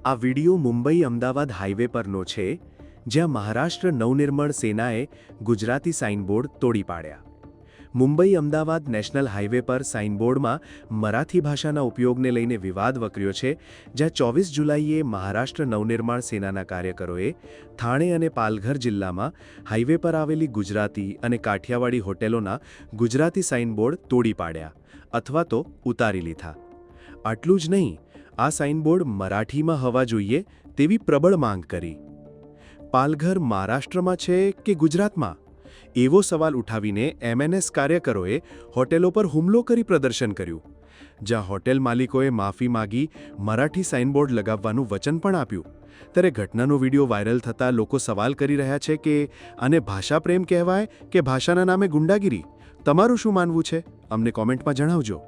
આ video Mumbai Ahmedabad highway પરનો છે, જ્યાં મહારાષ્ટ્ર નવનિર્માણ સેનાએ ગુજરાતી સાઇનબોર્ડ તોડી પાડ્યા. મુંબઈ અમદાવાદ નેશનલ હાઈવે પર સાઇનબોર્ડમાં મરાઠી ભાષાના ઉપયોગને લઈને વિવાદ વકર્યો છે, જ્યાં 24 જુલાઈએ મહારાષ્ટ્ર નવનિર્માણ સેનાના કાર્યકરોએ થાણે અને પાલઘર જિલ્લામાં હાઈવે પર આવેલી ગુજરાતી અને કાઠિયાવાડી હોટેલોના ગુજરાતી સાઇનબોર્ડ તોડી પાડ્યા અથવા તો ઉતારી લીધા. આટલું જ નહીં, આ સાઇનબોર્ડ મરાઠીમાં હોવા જોઈએ તેવી પ્રબળ માંગ કરી. પાલઘર મહારાષ્ટ્રમાં છે કે ગુજરાતમાં? એવો સવાલ ઉઠાવીને એમએનએસ કાર્યકરોએ હોટેલો પર હુમલો કરી પ્રદર્શન કર્યું, જ્યાં હોટેલ માલિકોએ માફી માગી મરાઠી સાઇનબોર્ડ લગાવવાનું વચન પણ આપ્યું. ત્યારે ઘટનાનો વિડીયો વાયરલ થતાં લોકો સવાલ કરી રહ્યા છે કે આને ભાષા પ્રેમ કહેવાય કે ભાષાના નામે ગુંડાગીરી? તમારું શું માનવું છે? અમને કોમેન્ટમાં જણાવજો.